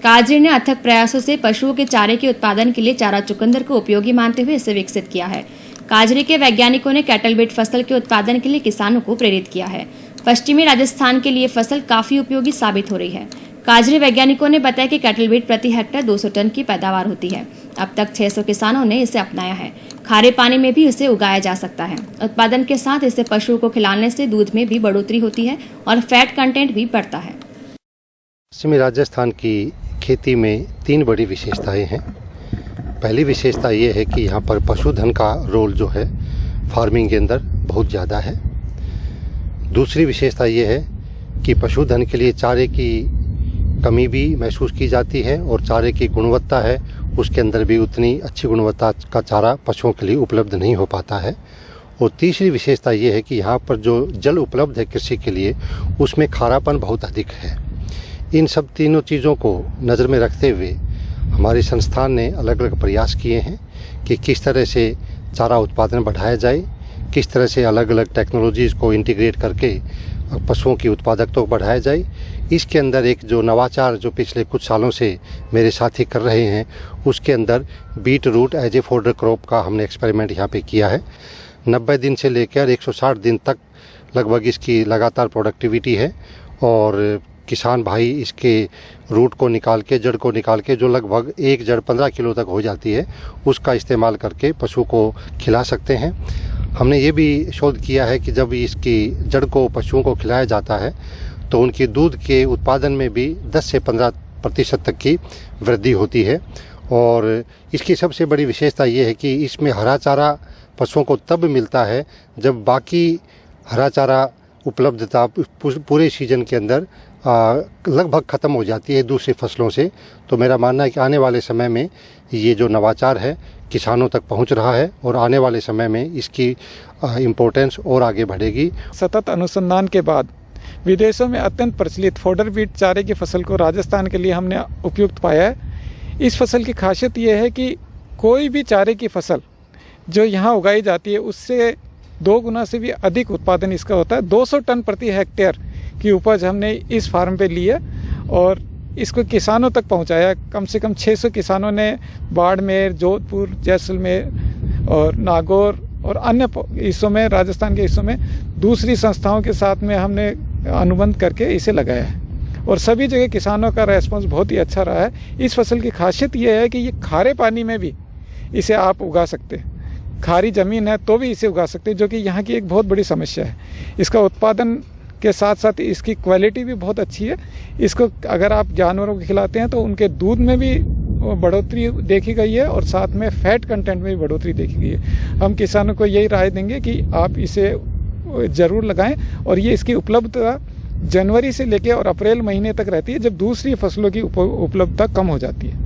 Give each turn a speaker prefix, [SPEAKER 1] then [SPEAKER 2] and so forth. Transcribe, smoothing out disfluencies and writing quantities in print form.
[SPEAKER 1] काजरी ने अथक प्रयासों से पशुओं के चारे के उत्पादन के लिए चारा चुकंदर को उपयोगी मानते हुए इसे विकसित किया है। काजरी के वैज्ञानिकों ने कैटल बीट फसल के उत्पादन के लिए किसानों को प्रेरित किया है। पश्चिमी राजस्थान के लिए फसल काफी उपयोगी साबित हो रही है। काजरी वैज्ञानिकों ने बताया कि कैटल बीट प्रति हेक्टेयर 200 टन की पैदावार होती है। अब तक 600 किसानों ने इसे अपनाया है। खारे पानी में भी इसे उगाया जा सकता है। उत्पादन के साथ इसे पशुओं को खिलाने से दूध में भी बढ़ोतरी होती है और फैट कंटेंट भी बढ़ता है।
[SPEAKER 2] पश्चिमी राजस्थान की खेती में 3 बड़ी विशेषताएं हैं। पहली विशेषता ये है कि यहाँ पर पशुधन का रोल जो है फार्मिंग के अंदर बहुत ज़्यादा है। दूसरी विशेषता ये है कि पशुधन के लिए चारे की कमी भी महसूस की जाती है और चारे की गुणवत्ता है उसके अंदर भी उतनी अच्छी गुणवत्ता का चारा पशुओं के लिए उपलब्ध नहीं हो पाता है। और तीसरी विशेषता ये है कि यहाँ पर जो जल उपलब्ध है कृषि के लिए उसमें खारापन बहुत अधिक है। इन सब तीनों चीज़ों को नज़र में रखते हुए हमारे संस्थान ने अलग अलग प्रयास किए हैं कि किस तरह से चारा उत्पादन बढ़ाया जाए, किस तरह से अलग अलग टेक्नोलॉजीज़ को इंटीग्रेट करके पशुओं की उत्पादकता को बढ़ाया जाए। इसके अंदर एक जो नवाचार जो पिछले कुछ सालों से मेरे साथी कर रहे हैं उसके अंदर beetroot as a fodder crop का हमने एक्सपेरिमेंट यहाँ पे किया है। 90 दिन से लेकर 160 दिन तक लगभग इसकी लगातार प्रोडक्टिविटी है और किसान भाई इसके रूट को निकाल के जड़ को निकाल के जो लगभग एक जड़ 15 किलो तक हो जाती है उसका इस्तेमाल करके पशु को खिला सकते हैं। हमने ये भी शोध किया है कि जब इसकी जड़ को पशुओं को खिलाया जाता है तो उनकी दूध के उत्पादन में भी 10 से 15% तक की वृद्धि होती है। और इसकी सबसे बड़ी विशेषता ये है कि इसमें हरा चारा पशुओं को तब मिलता है जब बाकी हरा चारा उपलब्धता पूरे सीजन के अंदर लगभग ख़त्म हो जाती है दूसरी फसलों से। तो मेरा मानना है कि आने वाले समय में ये जो नवाचार है किसानों तक पहुंच रहा है और आने वाले समय में इसकी इम्पोर्टेंस और आगे बढ़ेगी।
[SPEAKER 3] सतत अनुसंधान के बाद विदेशों में अत्यंत प्रचलित फोडर बीट चारे की फसल को राजस्थान के लिए हमने उपयुक्त पाया है। इस फसल की खासियत यह है कि कोई भी चारे की फसल जो यहाँ उगाई जाती है उससे 2 गुना से भी अधिक उत्पादन इसका होता है। 200 टन प्रति हेक्टेयर की उपज हमने इस फार्म पे ली है और इसको किसानों तक पहुंचाया। कम से कम 600 किसानों ने बाड़मेर, जोधपुर, जैसलमेर और नागौर और अन्य हिस्सों में, राजस्थान के हिस्सों में दूसरी संस्थाओं के साथ में हमने अनुबंध करके इसे लगाया है और सभी जगह किसानों का रेस्पॉन्स बहुत ही अच्छा रहा है। इस फसल की खासियत यह है कि ये खारे पानी में भी इसे आप उगा सकते हैं। खारी ज़मीन है तो भी इसे उगा सकते हैं, जो कि यहाँ की एक बहुत बड़ी समस्या है। इसका उत्पादन के साथ साथ इसकी क्वालिटी भी बहुत अच्छी है। इसको अगर आप जानवरों को खिलाते हैं तो उनके दूध में भी बढ़ोतरी देखी गई है और साथ में फैट कंटेंट में भी बढ़ोतरी देखी गई है। हम किसानों को यही राय देंगे कि आप इसे ज़रूर लगाएं और ये इसकी उपलब्धता जनवरी से लेकर और अप्रैल महीने तक रहती है, जब दूसरी फसलों की उपलब्धता कम हो जाती है।